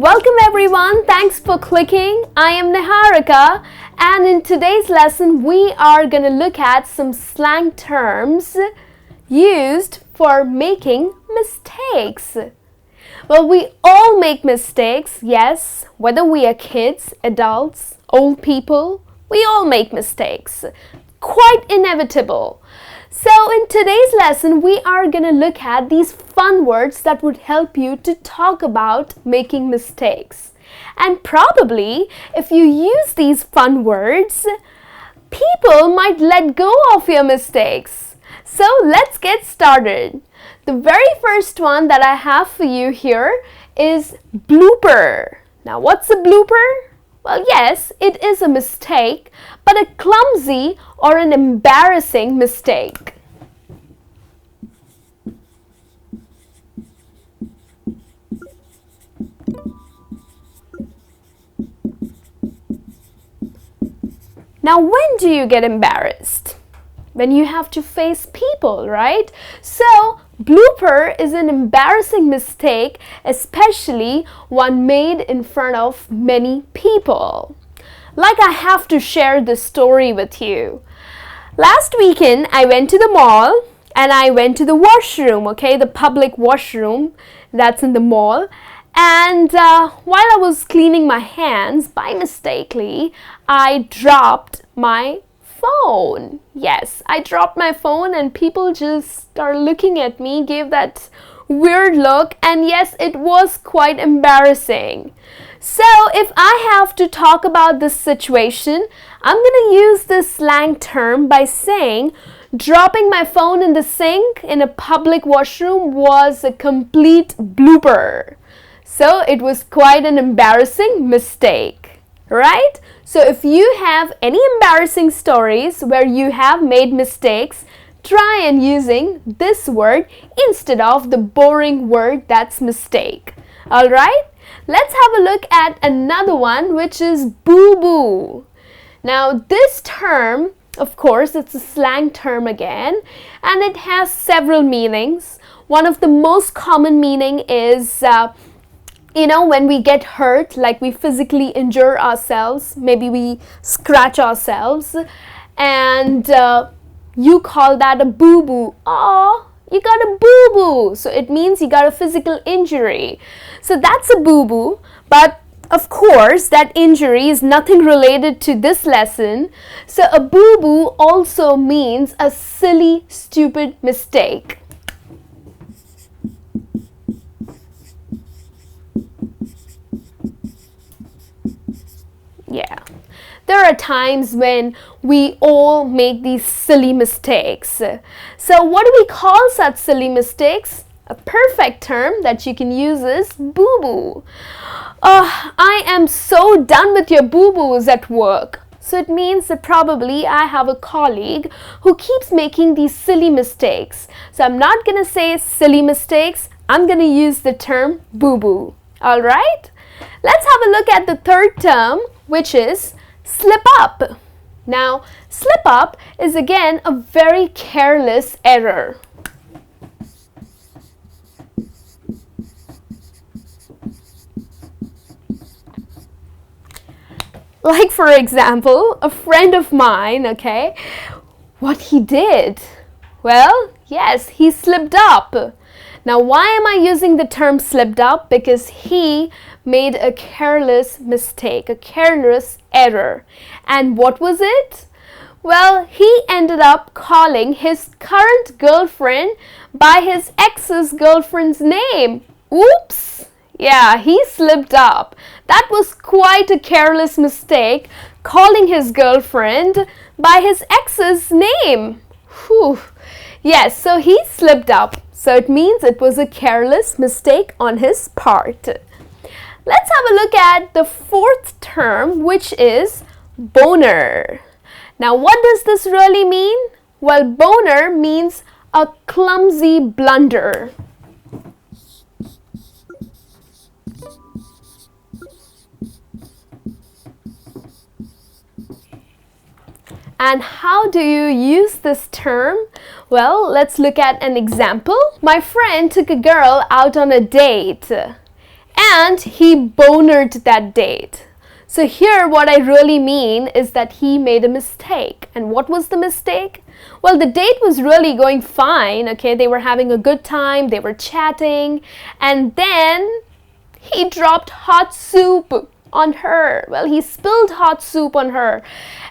Welcome everyone, thanks for clicking. I am Niharika and in today's lesson we are going to look at some slang terms used for making mistakes. Well, we all make mistakes, yes, whether we are kids, adults, old people, we all make mistakes. Quite inevitable. So in today's lesson, we are going to look at these fun words that would help you to talk about making mistakes. And probably, if you use these fun words, people might let go of your mistakes. So let's get started. The very first one that I have for you here is blooper. Now, what's a blooper? Well, yes, it is a mistake, but a clumsy or an embarrassing mistake. Now, when do you get embarrassed? When you have to face people, right? So, blooper is an embarrassing mistake, especially one made in front of many people. Like I have to share this story with you. Last weekend, I went to the mall and I went to the washroom, okay? The public washroom that's in the mall. And while I was cleaning my hands, by mistakenly, I dropped my phone. Yes, I dropped my phone and people just started looking at me, gave that weird look, and yes, it was quite embarrassing. So if I have to talk about this situation, I'm going to use this slang term by saying dropping my phone in the sink in a public washroom was a complete blooper. So it was quite an embarrassing mistake, right? So if you have any embarrassing stories where you have made mistakes, try and using this word instead of the boring word that's mistake. Alright? Let's have a look at another one, which is boo-boo. Now this term, of course, it's a slang term again, and it has several meanings. One of the most common meaning is when we get hurt, like we physically injure ourselves, maybe we scratch ourselves, and you call that a boo-boo. Oh, you got a boo-boo. So it means you got a physical injury. So that's a boo-boo. But of course, that injury is nothing related to this lesson. So a boo-boo also means a silly, stupid mistake. Yeah, there are times when we all make these silly mistakes. So what do we call such silly mistakes? A perfect term that you can use is boo-boo. I am so done with your boo-boos at work. So it means that probably I have a colleague who keeps making these silly mistakes. So I'm not going to say silly mistakes. I'm going to use the term boo-boo. All right? Let's have a look at the third term, which is slip up. Now, slip up is again a very careless error. Like for example, a friend of mine, okay, what he did? Well, yes, he slipped up. Now, why am I using the term slipped up? Because he made a careless mistake, a careless error. And what was it? Well, he ended up calling his current girlfriend by his ex's girlfriend's name. Oops! Yeah, he slipped up. That was quite a careless mistake, calling his girlfriend by his ex's name. Whew. Yes, so he slipped up. So it means it was a careless mistake on his part. Let's have a look at the fourth term, which is boner. Now, what does this really mean? Well, boner means a clumsy blunder. And how do you use this term? Well, let's look at an example. My friend took a girl out on a date. and he bonered that date. So here what I really mean is that he made a mistake. And what was the mistake? Well, the date was really going fine, okay? They were having a good time, they were chatting, and then he dropped hot soup on her. Well, he spilled hot soup on her.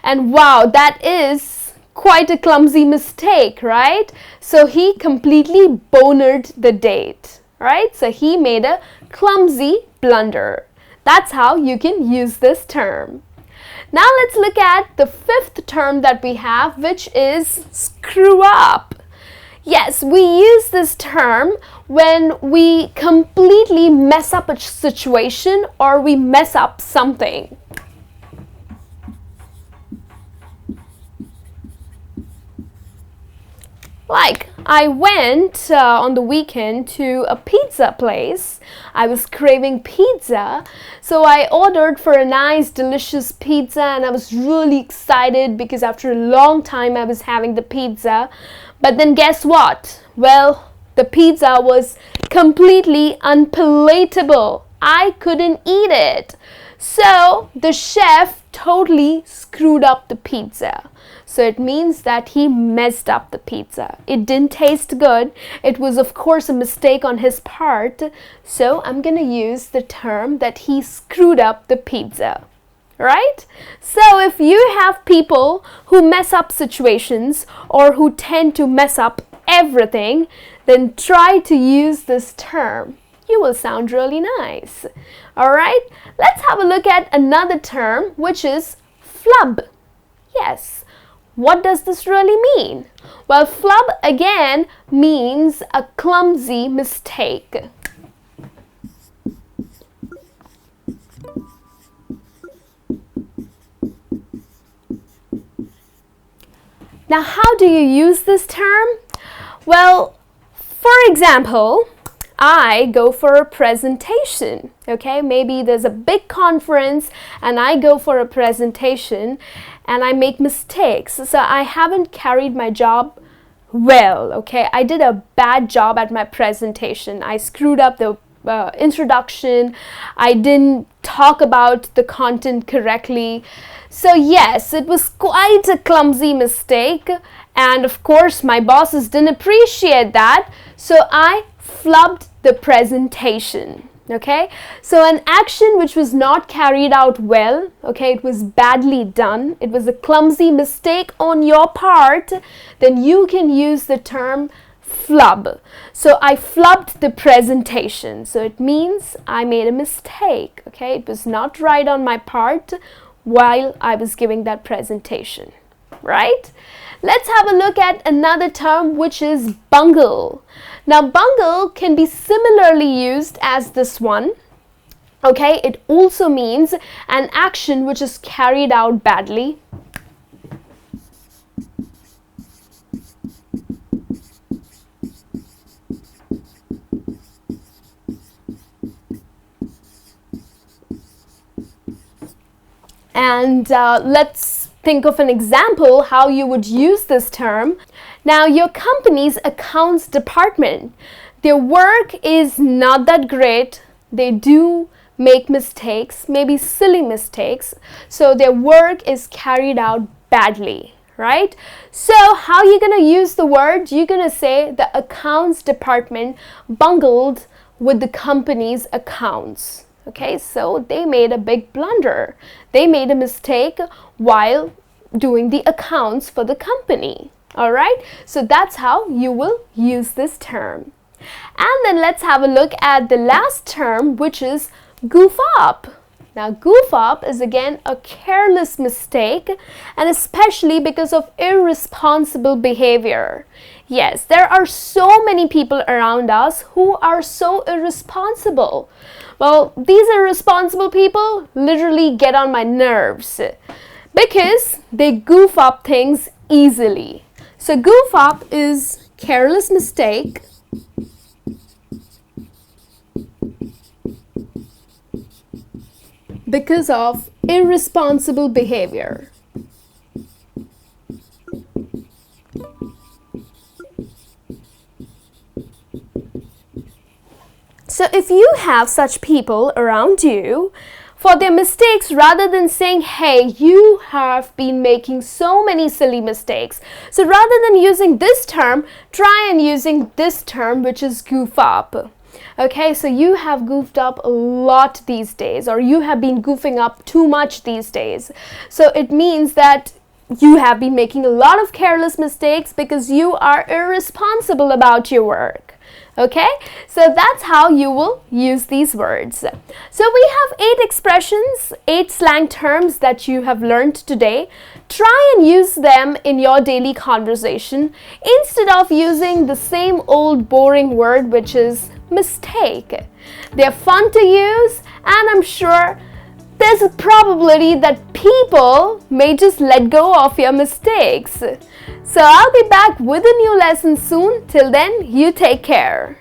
And wow, that is quite a clumsy mistake, right? So he completely bonered the date, right? So he made a clumsy blunder. That's how you can use this term. Now let's look at the fifth term that we have, which is screw up. Yes, we use this term when we completely mess up a situation or we mess up something. Like, I went on the weekend to a pizza place. I was craving pizza, so I ordered for a nice, delicious pizza, and I was really excited because after a long time I was having the pizza. But then guess what? Well, the pizza was completely unpalatable. I couldn't eat it. So the chef totally screwed up the pizza. So it means that he messed up the pizza. It didn't taste good. It was, of course, a mistake on his part. So I'm going to use the term that he screwed up the pizza. Right? So if you have people who mess up situations or who tend to mess up everything, then try to use this term. You will sound really nice. Alright? Let's have a look at another term, which is flub. Yes. What does this really mean? Well, flub again means a clumsy mistake. Now, how do you use this term? Well, for example, I go for a presentation, okay? Maybe there's a big conference and I go for a presentation and I make mistakes. So I haven't carried my job well, okay? I did a bad job at my presentation. I screwed up the introduction. I didn't talk about the content correctly. So yes, it was quite a clumsy mistake. And of course, my bosses didn't appreciate that. So I flubbed the presentation. Okay, so an action which was not carried out well, okay, it was badly done, it was a clumsy mistake on your part, then you can use the term flub. So I flubbed the presentation. So it means I made a mistake, okay, it was not right on my part while I was giving that presentation, right? Let's have a look at another term, which is bungle. Now, bungle can be similarly used as this one. Okay, it also means an action which is carried out badly. And let's think of an example how you would use this term. Now, your company's accounts department, their work is not that great. They do make mistakes, maybe silly mistakes. So their work is carried out badly, right? So how are you going to use the word? You're going to say the accounts department bungled with the company's accounts. Okay, so they made a big blunder. They made a mistake while doing the accounts for the company. Alright, so that's how you will use this term. And then let's have a look at the last term, which is goof up. Now, goof up is again a careless mistake, and especially because of irresponsible behavior. Yes, there are so many people around us who are so irresponsible. Well, these irresponsible people literally get on my nerves because they goof up things easily. So goof up is careless mistake because of irresponsible behavior. So if you have such people around you, for their mistakes, rather than saying, hey, you have been making so many silly mistakes. So rather than using this term, try and using this term, which is goof up. Okay, so you have goofed up a lot these days, or you have been goofing up too much these days. So it means that you have been making a lot of careless mistakes because you are irresponsible about your work. Okay, so that's how you will use these words. So we have 8 expressions, 8 slang terms that you have learned today. Try and use them in your daily conversation instead of using the same old boring word, which is mistake. They're fun to use, and I'm sure there's a probability that people may just let go of your mistakes. So I'll be back with a new lesson soon. Till then, you take care.